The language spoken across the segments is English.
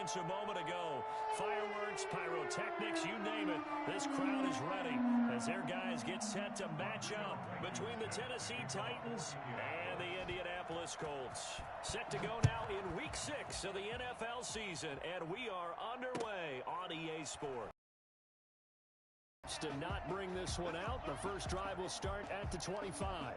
experience a moment ago. Fireworks, pyrotechnics, you name it. This crowd is ready as their guys get set to match up between the Tennessee Titans and the Indianapolis Colts. Set to go now in Week 6 of the NFL season, and we are underway on EA Sports. To not bring this one out, the first drive will start at the 25.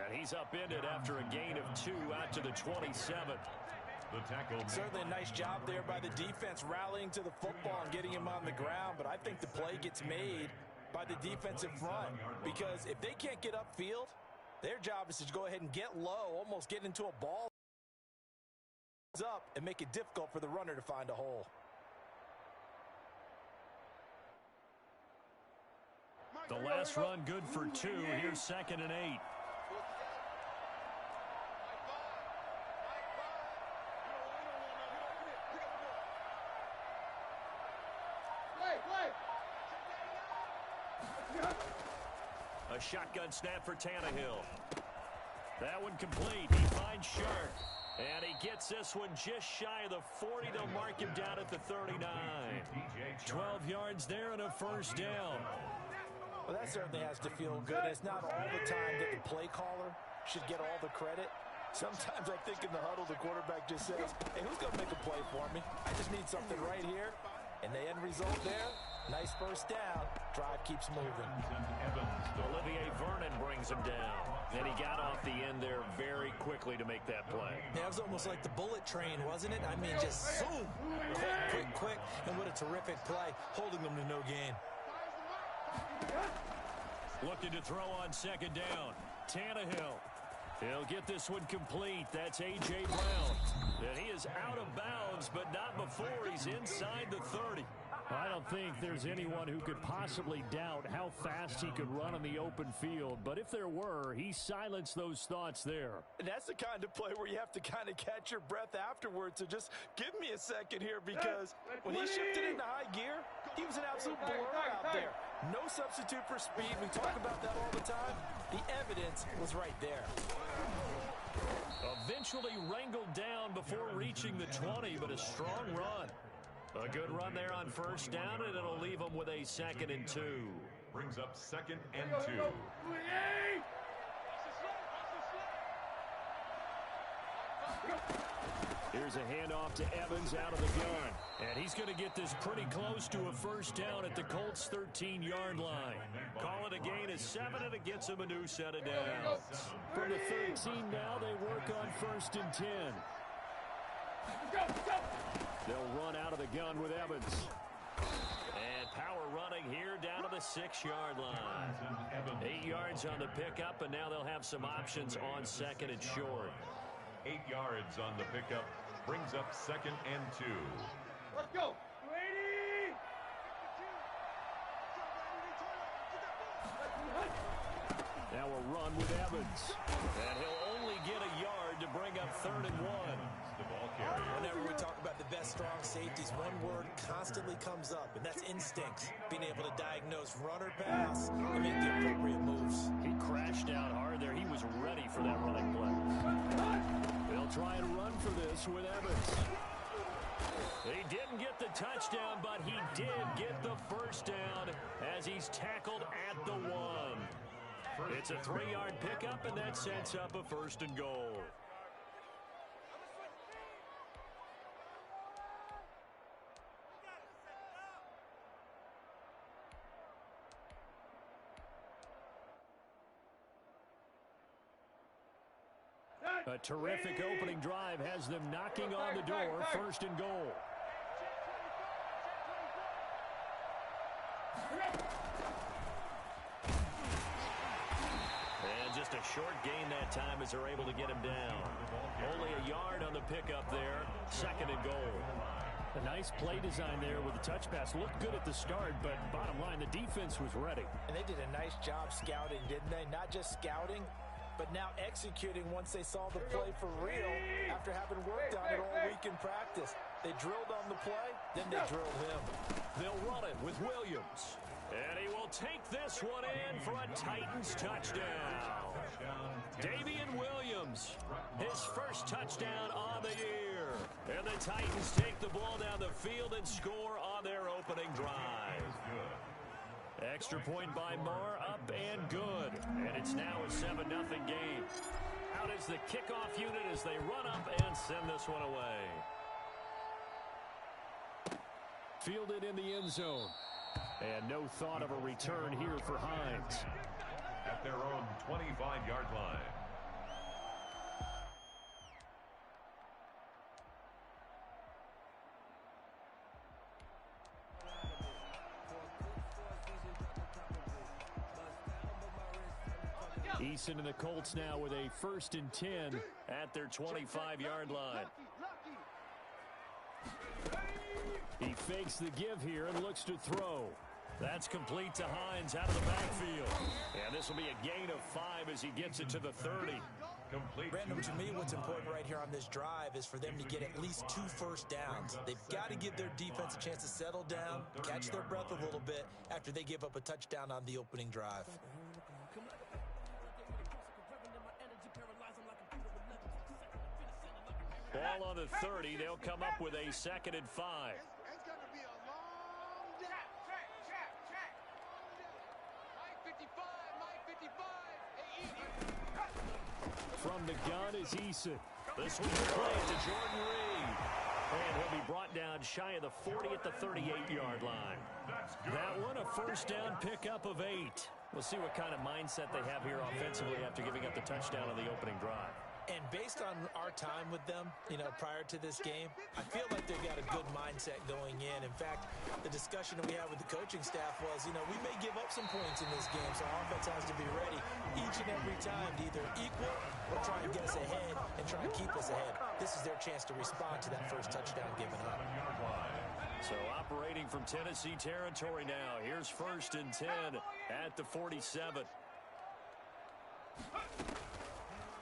And he's upended after a gain of 2 out to the 27th. The tackle. Certainly a nice job there by the defense rallying to the football and getting him on the ground. But I think the play gets made by the defensive front, because if they can't get upfield, their job is to go ahead and get low, almost get into a ball up and make it difficult for the runner to find a hole. The last run good for 2. Here's 2nd and 8. A shotgun snap for Tannehill. That one complete. He finds Shark. And he gets this one just shy of the 40. They'll mark him down at the 39. 12 yards there and a first down. Well, that certainly has to feel good. It's not all the time that the play caller should get all the credit. Sometimes I think in the huddle, the quarterback just says, hey, who's going to make a play for me? I just need something right here. And the end result there, nice first down. Drive keeps moving. Olivier Vernon brings him down. And he got off the end there very quickly to make that play. Yeah, it was almost like the bullet train, wasn't it? I mean, just zoom. Quick. And what a terrific play, holding them to no gain. Looking to throw on 2nd down. Tannehill. He'll get this one complete. That's A.J. Brown. And he is out of bounds, but not before he's inside the 30. I don't think there's anyone who could possibly doubt how fast he could run on the open field. But if there were, he silenced those thoughts there. And that's the kind of play where you have to kind of catch your breath afterwards. So just give me a second here, because when he shifted into high gear, he was an absolute blur out there. No substitute for speed. We talk about that all the time. The evidence was right there. Eventually wrangled down before reaching the 20, but a strong run. A good run there on first down, and it'll leave them with a 2nd and 2. Brings up 2nd and 2. Here's a handoff to Evans out of the gun. And he's going to get this pretty close to a first down at the Colts' 13-yard line. Call it a gain of 7, and it gets him a new set of downs. From the 13 now, they work on 1st and 10. They'll run out of the gun with Evans. And power running here down to the 6-yard line. 8 yards on the pickup, and now they'll have some options on 2nd and short. 8 yards on the pickup. Brings up 2nd and 2. Let's go. Ready? Now a run with Evans. And he'll only get a yard to bring up 3rd and 1. Whenever we talk about the best strong safeties, one word constantly comes up, and that's instinct. Being able to diagnose run or pass and make the appropriate moves. He crashed out hard there. He was ready for that running play. They'll try and run for this with Evans. He didn't get the touchdown, but he did get the first down as he's tackled at the 1. It's a 3-yard pickup, and that sets up a 1st and goal. A terrific opening drive has them knocking on the door. 1st and goal. And just a short gain that time as they're able to get him down. Only a yard on the pickup there. 2nd and goal. A nice play design there with the touch pass. Looked good at the start, but bottom line, the defense was ready. And they did a nice job scouting, didn't they? Not just scouting, but now executing once they saw the play for real after having worked on it all week in practice. They drilled on the play, then they drilled him. They'll run it with Williams. And he will take this one in for a Titans touchdown. Damian Williams, his first touchdown on the year. And the Titans take the ball down the field and score on their opening drive. Extra point by Marr, up and good. And it's now a 7-0 game. Out is the kickoff unit as they run up and send this one away. Fielded in the end zone. And no thought of a return here for Hines. At their own 25-yard line. Eason and the Colts now with a 1st and 10 at their 25-yard line. He fakes the give here and looks to throw. That's complete to Hines out of the backfield. And this will be a gain of 5 as he gets it to the 30. Brandon, to me, what's important right here on this drive is for them to get at least 2 first downs. They've got to give their defense a chance to settle down, catch their breath a little bit after they give up a touchdown on the opening drive. Ball on the 30. They'll come up with a 2nd and 5. It's going to be a long day. Check. Mike 55, Mike 55. From the gun is Eason. This one's played to Jordan Reed. And he'll be brought down shy of the 40 at the 38-yard line. That one a first down pickup of 8. We'll see what kind of mindset they have here offensively after giving up the touchdown on the opening drive. And based on our time with them, prior to this game, I feel like they've got a good mindset going in. In fact, the discussion that we had with the coaching staff was, we may give up some points in this game, so our offense has to be ready each and every time to either equal or try and get us ahead and try and keep us ahead. This is their chance to respond to that first touchdown given up. So operating from Tennessee territory now. Here's 1st and 10 at the 47.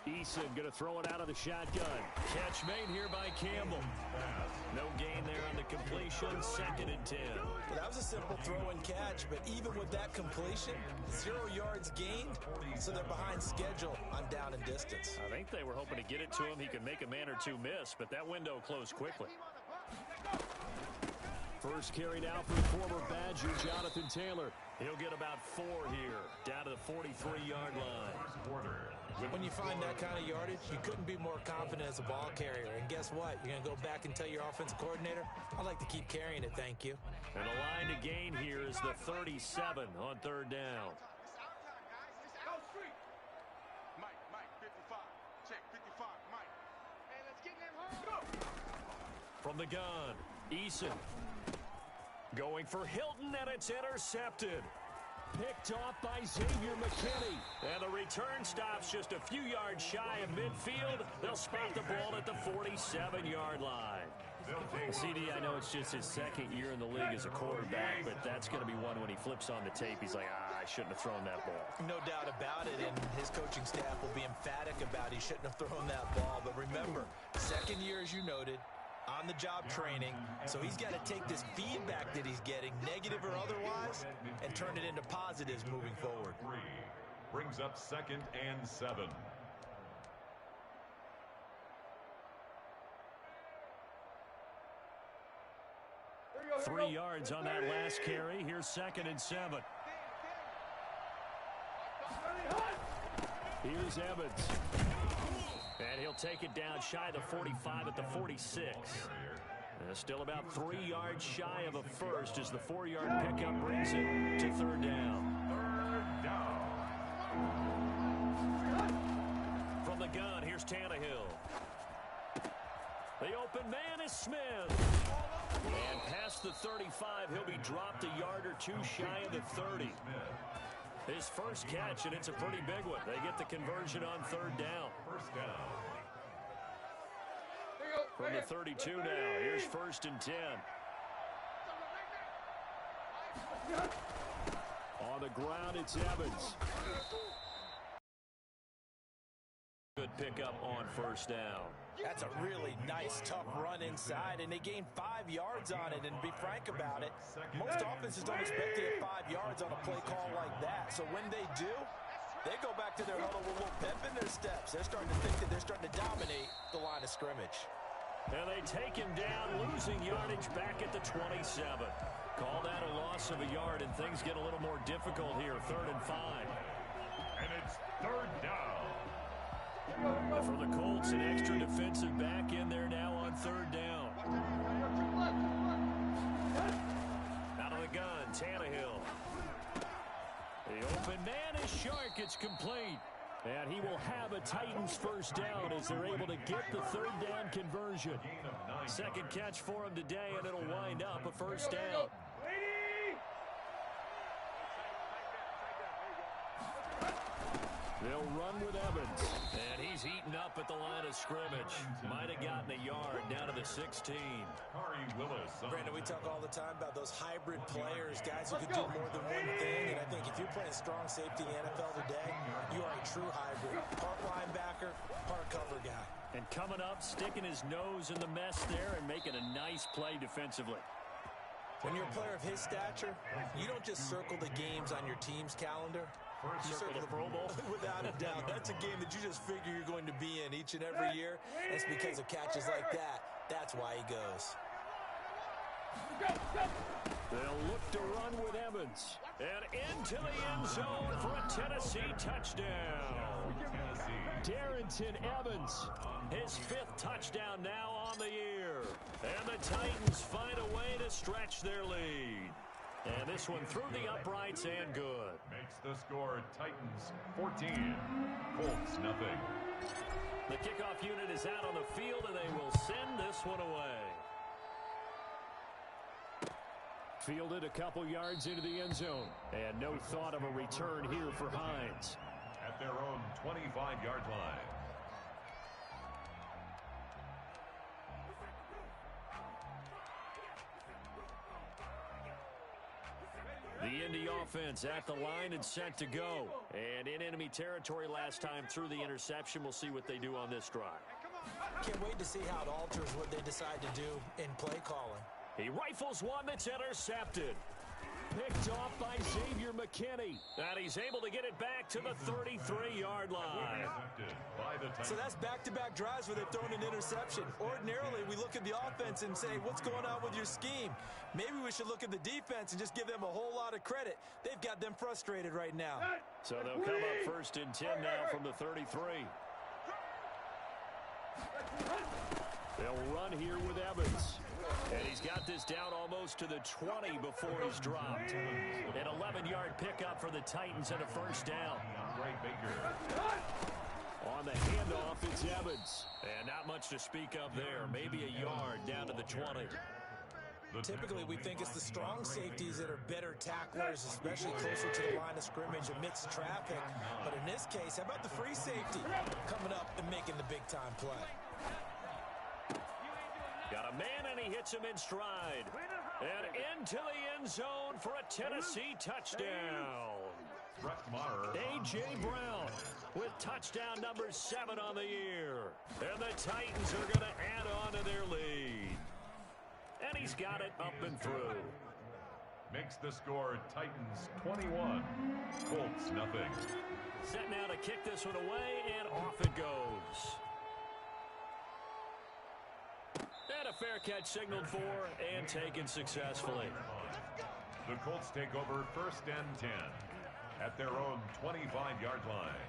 Eason going to throw it out of the shotgun. Catch made here by Campbell. No gain there on the completion. 2nd and 10. Well, that was a simple throw and catch, but even with that completion, 0 yards gained, so they're behind schedule on down and distance. I think they were hoping to get it to him. He could make a man or two miss, but that window closed quickly. First carry now for former Badger Jonathan Taylor. He'll get about 4 here, down to the 43-yard line. When you find that kind of yardage, you couldn't be more confident as a ball carrier. And guess what? You're going to go back and tell your offensive coordinator, I'd like to keep carrying it, thank you. And the line to gain here is the 37 on 3rd down. Mike 55. Check 55, Mike. Hey, let's get them home. From the gun, Eason. Going for Hilton, and it's intercepted. Picked off by Xavier McKinney. And the return stops just a few yards shy of midfield. They'll spot the ball at the 47-yard line. CD, I know it's just his 2nd year in the league as a quarterback, but that's going to be one when he flips on the tape. He's like, I shouldn't have thrown that ball. No doubt about it, and his coaching staff will be emphatic about he shouldn't have thrown that ball. But remember, 2nd year, as you noted, on-the-job training, so he's got to take this feedback that he's getting, negative or otherwise, and turn it into positives moving forward. Brings up 2nd and 7. Three yards on that last carry. Here's 2nd and 7. Here's Evans. And he'll take it down shy of the 45 at the 46. Still about 3 yards shy of a first as the 4-yard pickup brings it to 3rd down. From the gun, here's Tannehill. The open man is Smith. And past the 35, he'll be dropped a yard or 2 shy of the 30. His first catch, and it's a pretty big one. They get the conversion on 3rd down. First down. Here you go. From the 32 now, here's 1st and 10. On the ground, it's Evans. Good pickup on 1st down. That's a really nice, tough run inside, and they gained 5 yards on it. And to be frank about it, most offenses don't expect to get 5 yards on a play call like that. So when they do, they go back to their huddle with a little pep in their steps. They're starting to think that they're starting to dominate the line of scrimmage. And they take him down, losing yardage back at the 27. Call that a loss of a yard, and things get a little more difficult here. 3rd and 5. And it's 3rd down. For the Colts, an extra defensive back in there now on 3rd down. Out of the gun, Tannehill. The open man is Shark. It's complete. And he will have a Titans 1st down as they're able to get the 3rd down conversion. 2nd catch for him today, and it'll wind up a 1st down. They'll run with Evans. And he's eaten up at the line of scrimmage. Might have gotten a yard down to the 16. Brandon, we talk all the time about those hybrid players, guys who can do more than one thing. And I think if you're playing strong safety in the NFL today, you are a true hybrid. Part linebacker, part cover guy. And coming up, sticking his nose in the mess there and making a nice play defensively. When you're a player of his stature, you don't just circle the games on your team's calendar. You circle the Pro Bowl. Without a doubt. That's a game that you just figure you're going to be in each and every year. And it's because of catches like that. That's why he goes. They'll look to run with Evans. And into the end zone for a Tennessee touchdown. Darrington Evans, his 5th touchdown now on the year. And the Titans find a way to stretch their lead. And this one through the uprights and good. Makes the score Titans 14, Colts nothing. The kickoff unit is out on the field, and they will send this one away. Fielded a couple yards into the end zone. And no thought of a return here for Hines. At their own 25-yard line. The Indy offense at the line and set to go. And in enemy territory last time through the interception. We'll see what they do on this drive. Can't wait to see how it alters what they decide to do in play calling. He rifles one that's intercepted. Picked off by Xavier McKinney. And he's able to get it back to the 33-yard line. So that's back-to-back drives where they've thrown an interception. Ordinarily, we look at the offense and say, what's going on with your scheme? Maybe we should look at the defense and just give them a whole lot of credit. They've got them frustrated right now. So they'll come up 1st and 10 now from the 33. They'll run here with Evans. And he's got this down almost to the 20 before he's dropped. An 11-yard pickup for the Titans and a 1st down. On the handoff, it's Evans. And not much to speak of there. Maybe a yard down to the 20. Typically, we think it's the strong safeties that are better tacklers, especially closer to the line of scrimmage amidst traffic. But in this case, how about the free safety coming up and making the big-time play? Got a man, and he hits him in stride. And into the end zone for a Tennessee touchdown. A.J. Brown with touchdown number 7 on the year. And the Titans are going to add on to their lead. And he's got it up and through. Makes the score Titans 21, Colts nothing. Set now to kick this one away, and off it goes. And a fair catch signaled for and taken successfully. The Colts take over 1st and 10 at their own 25-yard line.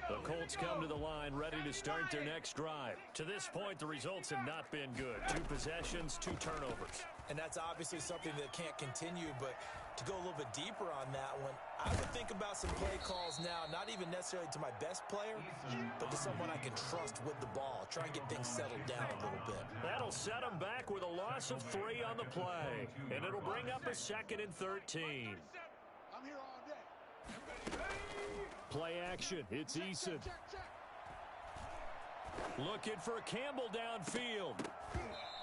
The Colts come to the line ready to start their next drive. To this point, the results have not been good. 2 possessions, 2 turnovers. And that's obviously something that can't continue, but to go a little bit deeper on that one, I would think about some play calls now, not even necessarily to my best player, but to someone I can trust with the ball. Try and get things settled down a little bit. That'll set them back with a loss of 3 on the play, and it'll bring up a 2nd and 13. I'm here all day. Play action. It's Eason. Looking for Campbell downfield.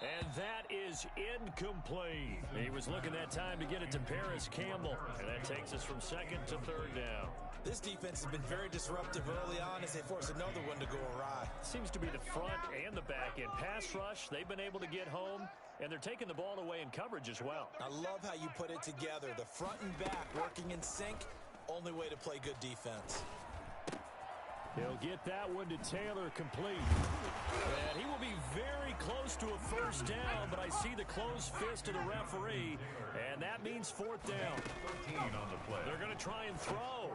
And that is incomplete. He was looking that time to get it to Paris Campbell. And that takes us from second to third down. This defense has been very disruptive early on as they force another one to go awry. Seems to be the front and the back end. Pass rush, they've been able to get home, and they're taking the ball away in coverage as well. I love how you put it together. The front and back working in sync, only way to play good defense. He'll get that one to Taylor complete. And he will be very close to a first down, but I see the closed fist of the referee, and that means fourth down. 13 on the play. They're going to try and throw.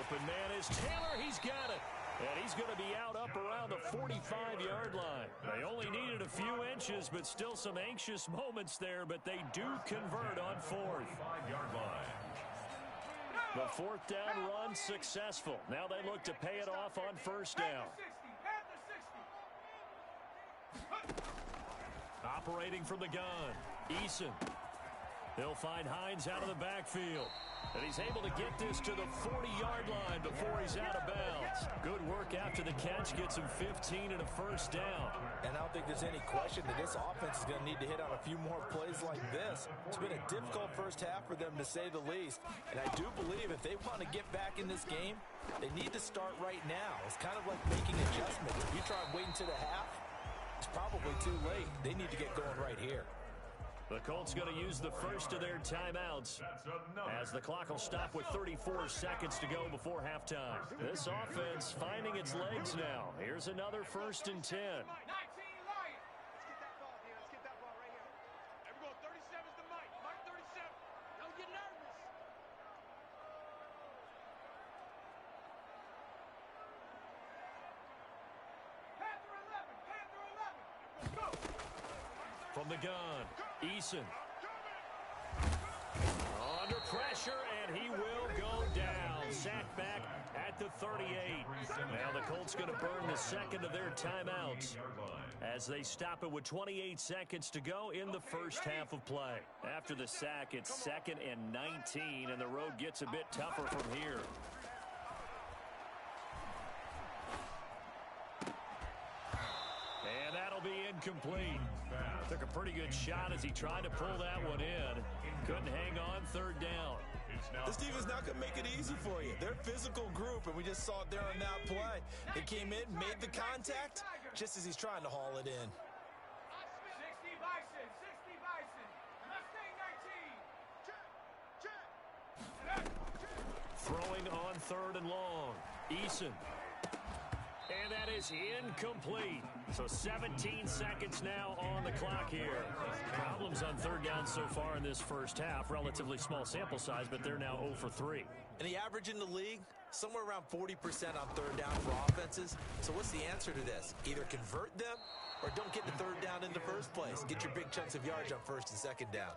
Open man is Taylor. He's got it. And he's going to be out up around the 45-yard line. They only needed a few inches, but still some anxious moments there, but they do convert on fourth. 5-yard line. The fourth down run successful. Now they look to pay it off on first down. Operating from the gun, Eason. He'll find Hines out of the backfield. And he's able to get this to the 40-yard line before he's out of bounds. Good work after the catch. Gets him 15 and a first down. And I don't think there's any question that this offense is going to need to hit on a few more plays like this. It's been a difficult first half for them, to say the least. And I do believe if they want to get back in this game, they need to start right now. It's kind of like making adjustments. If you try waiting to the half, it's probably too late. They need to get going right here. The Colts going to use the first of their timeouts as the clock will stop with 34 seconds to go before halftime. This offense finding its legs now. Here's another 1st and 10. 19 Lions. Let's get that ball, Let's get that ball right here. Everyone, 37 is the mic. Mark 37. Don't get nervous. Panther 11. Panther 11. Let's go. From the gun, Eason. Under pressure, and he will go down. Sacked back at the 38. Now the Colts going to burn the second of their timeouts as they stop it with 28 seconds to go in the first half of play. After the sack, it's 2nd and 19, and the road gets a bit tougher from here. And that'll be incomplete. Took a pretty good shot as he tried to pull that one in. Couldn't hang on, 3rd down. This defense not going to make it easy for you. They're a physical group, and we just saw it there on that play. They came in, made the contact, just as he's trying to haul it in. 60 Bison. 60 Bison. Mustang 19. Throwing on 3rd and long. Eason. And that is incomplete. So 17 seconds now on the clock here. Problems on 3rd down so far in this first half. Relatively small sample size, but they're now 0 for 3. And the average in the league, somewhere around 40% on 3rd down for offenses. So what's the answer to this? Either convert them or don't get the 3rd down in the first place. Get your big chunks of yards on 1st and 2nd down.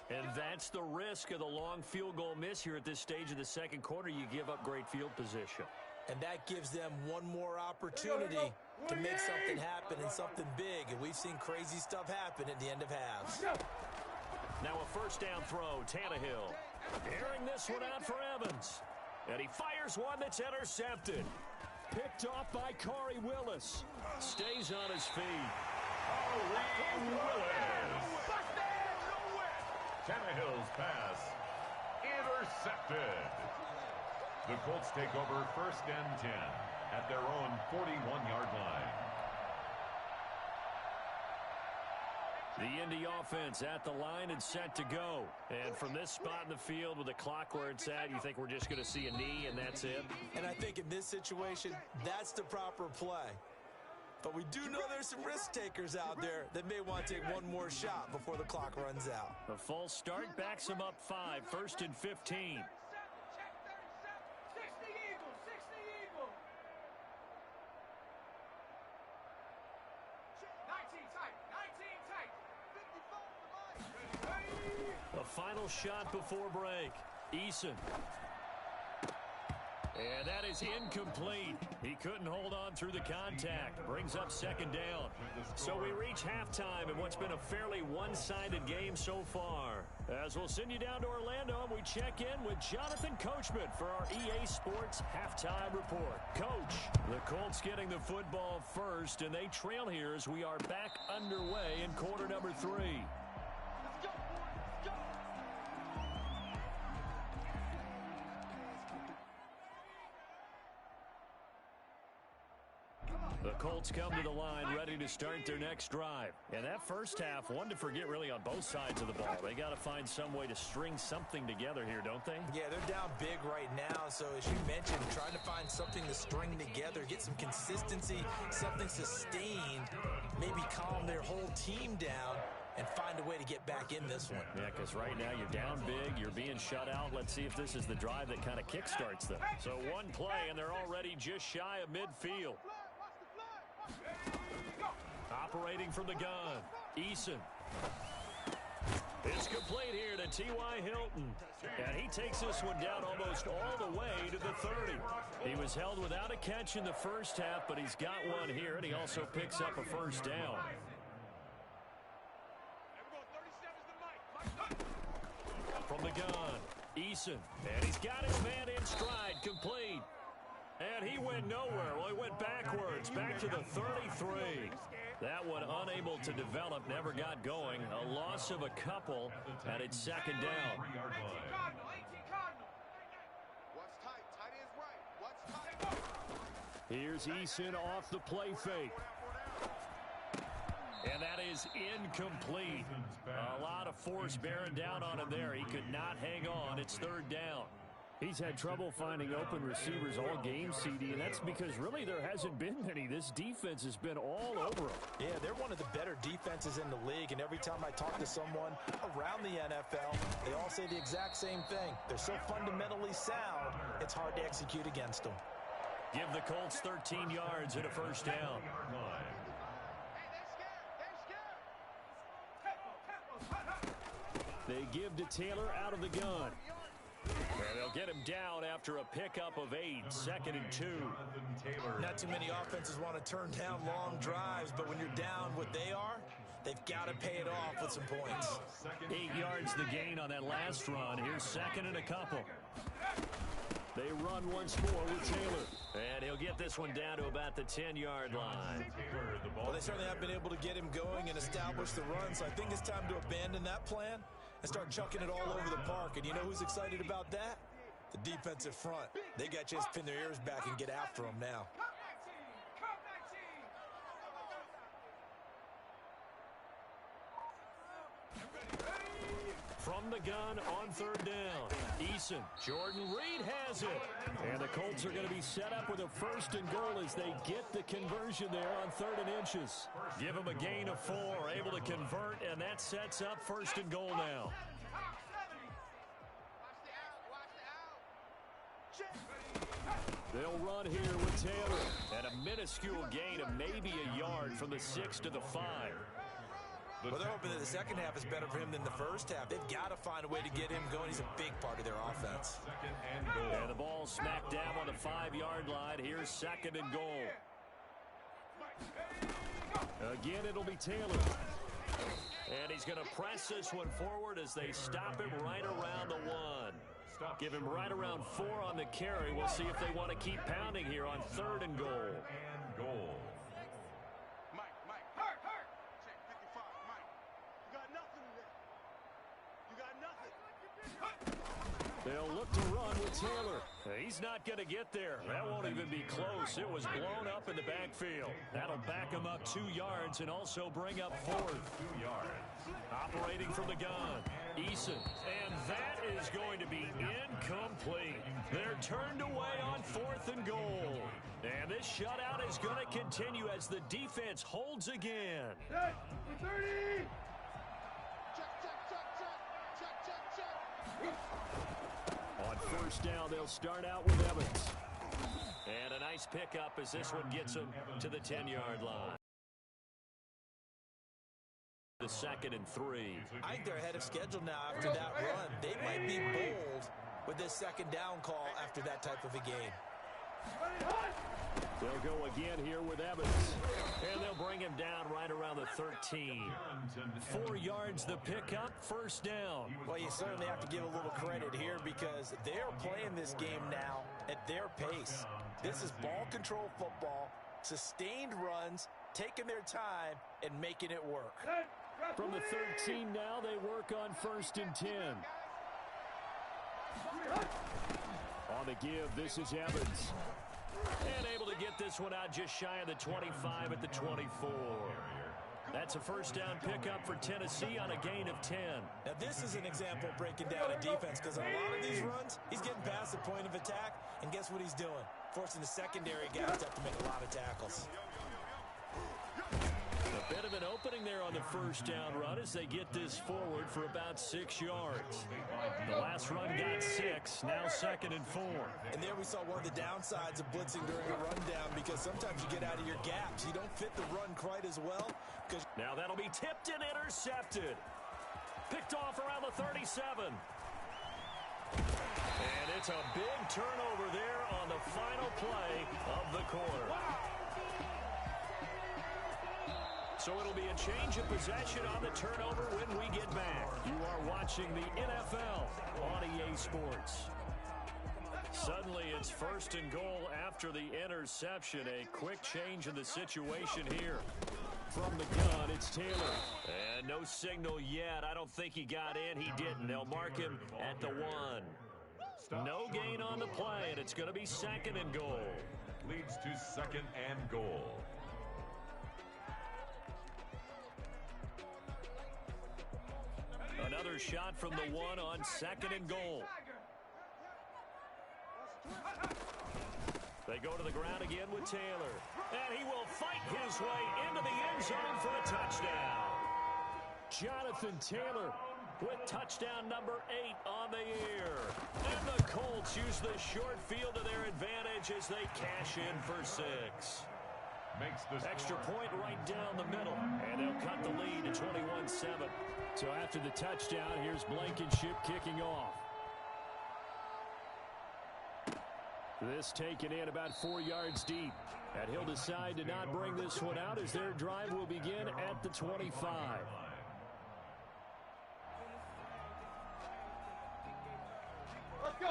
And that's the risk of the long field goal miss here at this stage of the second quarter. You give up great field position. And that gives them one more opportunity to make something happen and something big. And we've seen crazy stuff happen at the end of halves. Now a first down throw, Tannehill. Airing this one out for Evans. And he fires one that's intercepted. Picked off by Corey Willis. Stays on his feet. Corey Willis. Tannehill's pass intercepted. The Colts take over 1st and 10 at their own 41-yard line. The Indy offense at the line and set to go. And from this spot in the field with the clock where it's at, you think we're just going to see a knee and that's it? And I think in this situation, that's the proper play. But we do know there's some risk takers out there that may want to take one more shot before the clock runs out. The false start backs him up 5, 1st and 15. The final shot before break. Eason. And that is incomplete. He couldn't hold on through the contact. Brings up 2nd down. So we reach halftime in what's been a fairly one-sided game so far. As we'll send you down to Orlando, and we check in with Jonathan Coachman for our EA Sports Halftime Report. Coach, the Colts getting the football first, and they trail here as we are back underway in quarter number 3. The Colts come to the line ready to start their next drive. And that first half, one to forget really on both sides of the ball. They got to find some way to string something together here, don't they? Yeah, they're down big right now. So as you mentioned, trying to find something to string together, get some consistency, something sustained, maybe calm their whole team down and find a way to get back in this one. Yeah, because right now you're down big, you're being shut out. Let's see if this is the drive that kind of kickstarts them. So one play, and they're already just shy of midfield. Operating from the gun, Eason. It's complete here to T.Y. Hilton. And he takes this one down almost all the way to the 30. He was held without a catch in the first half, but he's got one here, and he also picks up a first down. From the gun, Eason. And he's got his man in stride, complete. And he went nowhere. Well, he went backwards, back to the 33. That one unable to develop, never got going. A loss of a couple, and it's second down. Here's Eason off the play fake. And that is incomplete. A lot of force bearing down on him there. He could not hang on. It's third down. He's had trouble finding open receivers all game, CD, and that's because really there hasn't been many. This defense has been all over him. Yeah, they're one of the better defenses in the league, and every time I talk to someone around the NFL, they all say the exact same thing. They're so fundamentally sound, it's hard to execute against them. Give the Colts 13 yards and a first down. They give to Taylor out of the gun. And they'll get him down after a pickup of 8, second and 2. Not too many offenses want to turn down long drives, but when you're down what they are, they've got to pay it off with some points. 8 yards the gain on that last run. Here's second and a couple. They run once more with Taylor. And he'll get this one down to about the 10-yard line. Well, they certainly have been able to get him going and establish the run, so I think it's time to abandon that plan and start chucking it all over the park. And you know who's excited about that? The defensive front. They got a chance to pin their ears back and get after them now. From the gun on third down, Eason. Jordan Reed has it. And the Colts are going to be set up with a first and goal as they get the conversion there on 3rd and inches. Give them a gain of 4, able to convert, and that sets up first and goal now. They'll run here with Taylor. And a minuscule gain of maybe a yard from the 6 to the 5. Well, they're hoping that the second half is better for him than the first half. They've got to find a way to get him going. He's a big part of their offense. And the ball smacked down on the 5-yard line. Here's second and goal. Again, it'll be Taylor. And he's going to press this one forward as they stop him right around the 1. Give him right around 4 on the carry. We'll see if they want to keep pounding here on 3rd and goal. They'll look to run with Taylor. He's not going to get there. That won't even be close. It was blown up in the backfield. That'll back him up 2 yards and also bring up 4th. 2 yards. Operating from the gun, Eason. And that is going to be incomplete. They're turned away on 4th and goal. And this shutout is going to continue as the defense holds again. Set for 30. Check. On first down, they'll start out with Evans. And a nice pickup as this one gets him to the 10-yard line. The 2nd and 3. I think they're ahead of schedule now after that run. They might be bold with this second down call after that type of a game. They'll go again here with Evans. And they'll bring him down right around the 13. 4 yards the pickup, first down. Well, you certainly have to give a little credit here because they're playing this game now at their pace. This is ball control football, sustained runs, taking their time, and making it work. From the 13 now, they work on 1st and 10. On the give, this is Evans. And able to get this one out just shy of the 25 at the 24. That's a first down pickup for Tennessee on a gain of 10. Now, this is an example of breaking down a defense because on a lot of these runs, he's getting past the point of attack, and guess what he's doing? Forcing the secondary guys to have to make a lot of tackles. A bit of an opening there on the first down run as they get this forward for about 6 yards. The last run got 6, now 2nd and 4. And there we saw one of the downsides of blitzing during a rundown because sometimes you get out of your gaps. You don't fit the run quite as well. Now that'll be tipped and intercepted. Picked off around the 37. And it's a big turnover there on the final play of the quarter. So it'll be a change of possession on the turnover when we get back. You are watching the NFL on EA Sports. Suddenly it's 1st and goal after the interception. A quick change in the situation here. From the gun, it's Taylor. And no signal yet. I don't think he got in. He didn't. They'll mark him at the 1. No gain on the play, and it's going to be 2nd and goal. Leads to 2nd and goal. Another shot from the 1 on 2nd and goal. They go to the ground again with Taylor. And he will fight his way into the end zone for a touchdown. Jonathan Taylor with touchdown number 8 on the year. And the Colts use the short field to their advantage as they cash in for 6. Makes this extra point right down the middle. And they'll cut the lead to 21-7. So after the touchdown, here's Blankenship kicking off. This taken in about 4 yards deep. And he'll decide to not bring this one out as their drive will begin at the 25.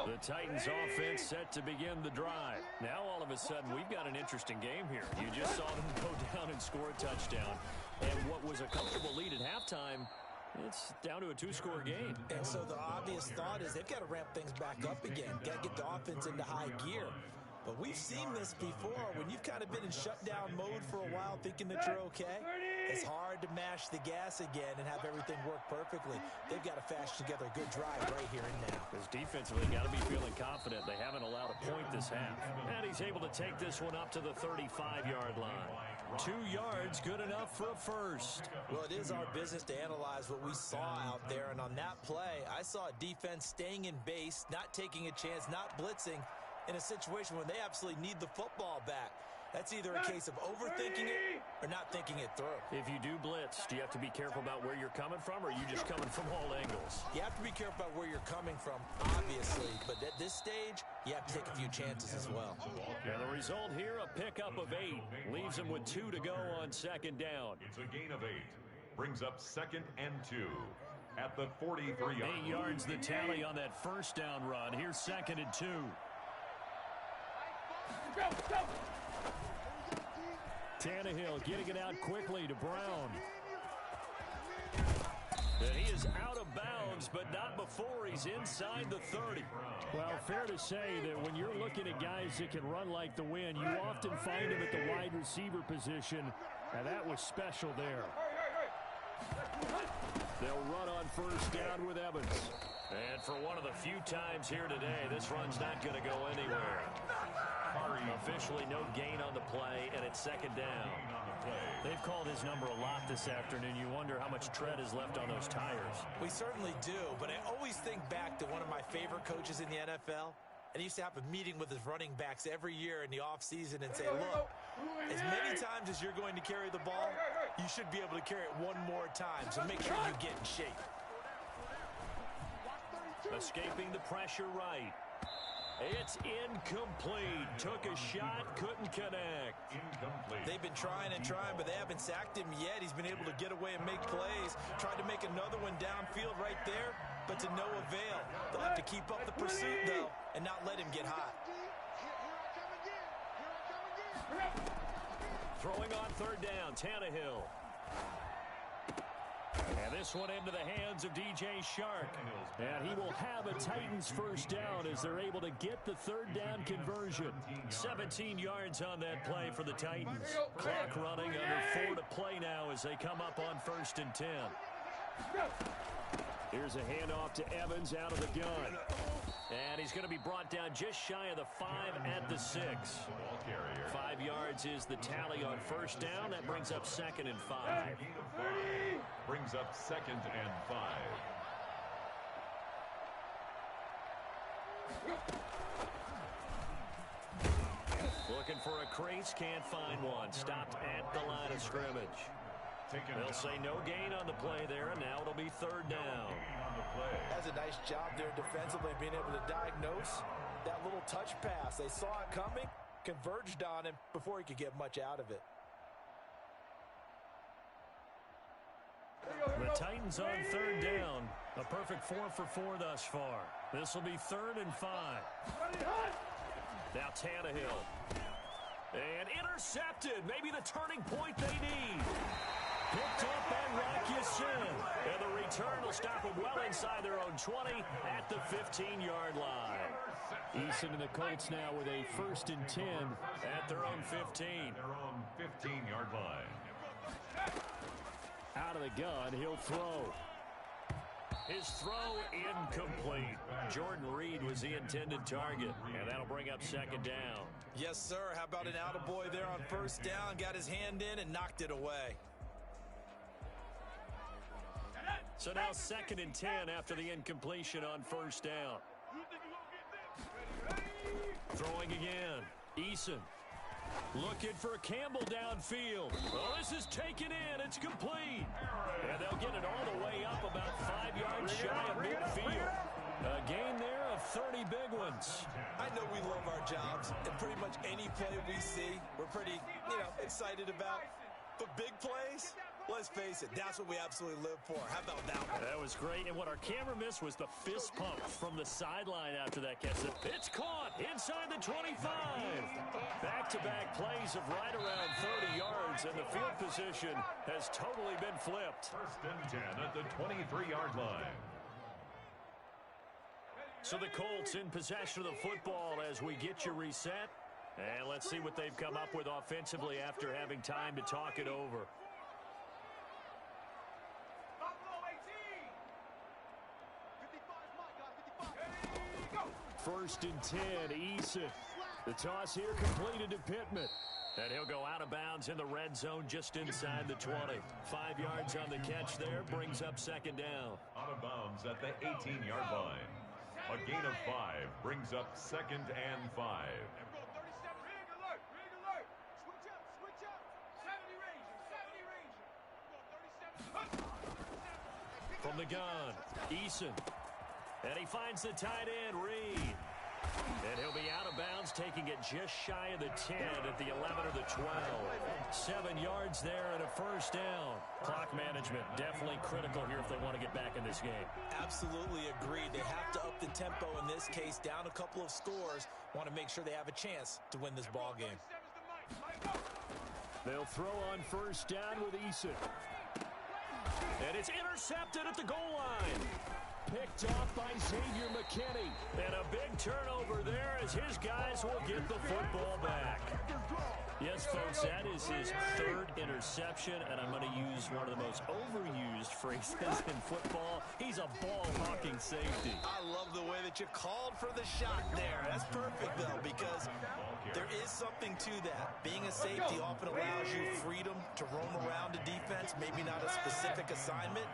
The Titans offense set to begin the drive. Now all of a sudden we've got an interesting game here. You just saw them go down and score a touchdown. And what was a comfortable lead at halftime, it's down to a 2-score game. And so the obvious thought is they've got to ramp things back up again. Got to get the offense into high gear. But we've seen this before when you've kind of been in shutdown mode for a while thinking that you're okay. It's hard to mash the gas again and have everything work perfectly. They've got to fashion together a good drive right here and now. Because defensively, got to be feeling confident. They haven't allowed a point this half. And he's able to take this one up to the 35-yard line. 2 yards, good enough for a first. Well, it is our business to analyze what we saw out there. And on that play, I saw a defense staying in base, not taking a chance, not blitzing, in a situation when they absolutely need the football back. That's either a case of overthinking it or not thinking it through. If you do blitz, do you have to be careful about where you're coming from, or are you just coming from all angles? You have to be careful about where you're coming from, obviously. But at this stage, you have to take a few chances as well. And the result here, a pickup of 8. Leaves them with 2 to go on 2nd down. It's a gain of 8. Brings up 2nd and 2. At the 43-yard 8 yards the tally on that first down run. Here's 2nd and 2. Go, go. Tannehill getting it out quickly to Brown. And he is out of bounds, but not before he's inside the 30. Well, fair to say that when you're looking at guys that can run like the wind, you often find them at the wide receiver position, and that was special there. They'll run on first down with Evans. And for one of the few times here today, this run's not going to go anywhere. Officially no gain on the play, and it's 2nd down. They've called his number a lot this afternoon. You wonder how much tread is left on those tires. We certainly do, but I always think back to one of my favorite coaches in the NFL. And he used to have a meeting with his running backs every year in the offseason and say, look, as many times as you're going to carry the ball, you should be able to carry it one more time, so make sure you get in shape. Escaping the pressure right. It's incomplete. Took a shot, couldn't connect. Incomplete. They've been trying and trying, but they haven't sacked him yet. He's been able to get away and make plays. Tried to make another one downfield right there, but to no avail. They'll have to keep up the pursuit, though, and not let him get hot. Throwing on third down, Tannehill. And this one into the hands of DJ Shark. And he will have a Titans first down as they're able to get the third down conversion. 17 yards on that play for the Titans. Clock running, under 4 to play now as they come up on 1st and 10. Here's a handoff to Evans out of the gun. And he's going to be brought down just shy of the 5 at the 6. 5 yards is the tally on first down. That brings up 2nd and 5. Brings up 2nd and 5. Looking for a crease, can't find one. Stopped at the line of scrimmage. They'll say no gain on the play there, and now it'll be third down. Has a nice job there defensively, being able to diagnose that little touch pass. They saw it coming, converged on him before he could get much out of it. The Titans on third down. A perfect 4 for 4 thus far. This will be 3rd and 5. Now Tannehill. And intercepted. Maybe the turning point they need. Picked up by Rock Ya-Sin. And the return will stop them well inside their own 20 at the 15-yard line. Eason and the Colts now with a 1st and 10 at their own 15. Their own 15-yard line. Out of the gun, he'll throw. His throw incomplete. Jordan Reed was the intended target, and that'll bring up 2nd down. Yes, sir. How about an attaboy there on first down? Got his hand in and knocked it away. So now 2nd and 10 after the incompletion on first down. Throwing again. Eason. Looking for Campbell downfield. Oh, this is taken in. It's complete. And they'll get it all the way up about 5 yards shy of midfield. A gain there of 30 big ones. I know we love our jobs, and pretty much any play we see, we're pretty, excited about. But big plays, let's face it, that's what we absolutely live for. How about that one? That was great, and what our camera missed was the fist pump from the sideline after that catch. It's caught inside the 25. Back-to-back plays of right around 30 yards, and the field position has totally been flipped. 1st and 10 at the 23-yard line. So the Colts in possession of the football as we get you reset. And let's see what they've come up with offensively after having time to talk it over. First and 10, Eason. The toss here completed to Pittman. And he'll go out of bounds in the red zone just inside the 20. 5 yards on the catch there, brings up 2nd down. Out of bounds at the 18-yard line. A gain of 5 brings up 2nd and 5. From the gun, Eason. And he finds the tight end, Reed. And he'll be out of bounds, taking it just shy of the 10 at the 11 or the 12. 7 yards there and a first down. Clock management definitely critical here if they want to get back in this game. Absolutely agreed. They have to up the tempo in this case, down a couple of scores. Want to make sure they have a chance to win this ball game. They'll throw on first down with Eason. And it's intercepted at the goal line. Picked off by Xavier McKinney. And a big turnover there as his guys will get the football back. Yes, folks, that is his 3rd interception, and I'm going to use one of the most overused phrases in football. He's a ball-hawking safety. I love the way that you called for the shot there. That's perfect, though, because there is something to that. Being a safety often allows you freedom to roam around a defense, maybe not a specific assignment.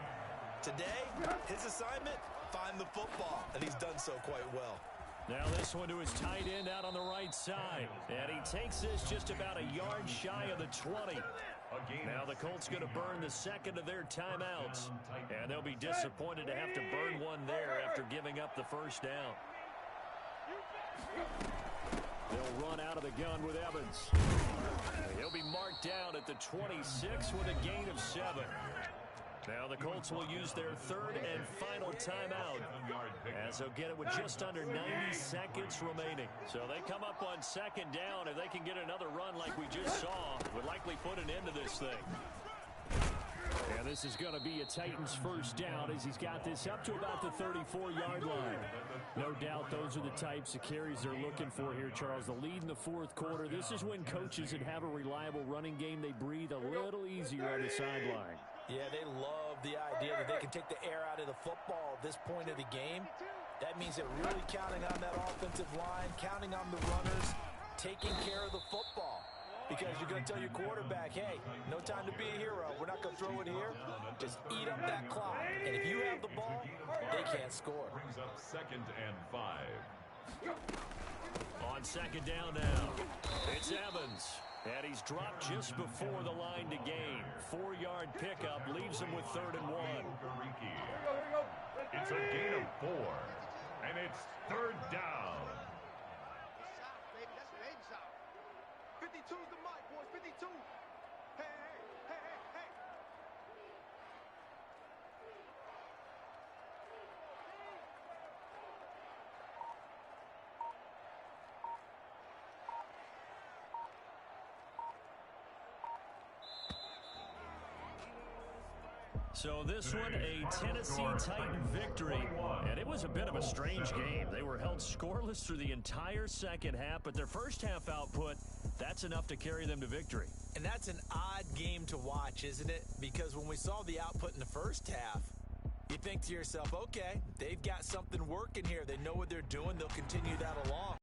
Today, his assignment, find the football, and he's done so quite well. Now this one to his tight end out on the right side. And he takes this just about a yard shy of the 20. Now the Colts going to burn the 2nd of their timeouts. And they'll be disappointed to have to burn one there after giving up the first down. They'll run out of the gun with Evans. He'll be marked down at the 26 with a gain of 7. Now the Colts will use their third and final timeout as they'll get it with just under 90 seconds remaining. So they come up on second down. If they can get another run like we just saw, would likely put an end to this thing. And this is going to be a Titans first down as he's got this up to about the 34-yard line. No doubt those are the types of carries they're looking for here, Charles. The lead in the fourth quarter. This is when coaches that have a reliable running game, they breathe a little easier on the sideline. Yeah, they love the idea that they can take the air out of the football at this point of the game. That means they're really counting on that offensive line, counting on the runners, taking care of the football. Because you're going to tell your quarterback, hey, no time to be a hero. We're not going to throw it here. Just eat up that clock. And if you have the ball, they can't score. Brings up 2nd and 5. On second down now, it's Evans. And he's dropped just before the line to gain. 4-yard pickup leaves him with 3rd and 1. It's a gain of 4. And it's 3rd down. 52's the mic, boys. 52. Hey, hey, hey, hey, hey. So this one, a Tennessee Titan victory, and it was a bit of a strange game. They were held scoreless through the entire second half, but their first half output, that's enough to carry them to victory. And that's an odd game to watch, isn't it? Because when we saw the output in the first half, you think to yourself, okay, they've got something working here. They know what they're doing. They'll continue that along.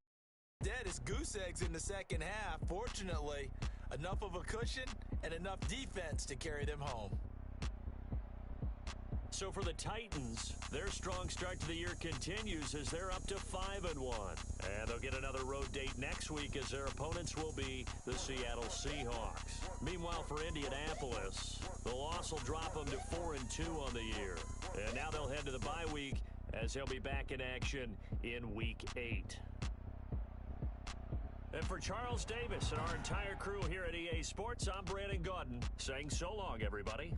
Dead is goose eggs in the second half. Fortunately, enough of a cushion and enough defense to carry them home. So for the Titans, their strong start to the year continues as they're up to 5-1. And they'll get another road date next week as their opponents will be the Seattle Seahawks. Meanwhile, for Indianapolis, the loss will drop them to 4-2 on the year. And now they'll head to the bye week as they'll be back in action in Week 8. And for Charles Davis and our entire crew here at EA Sports, I'm Brandon Gaudin saying so long, everybody.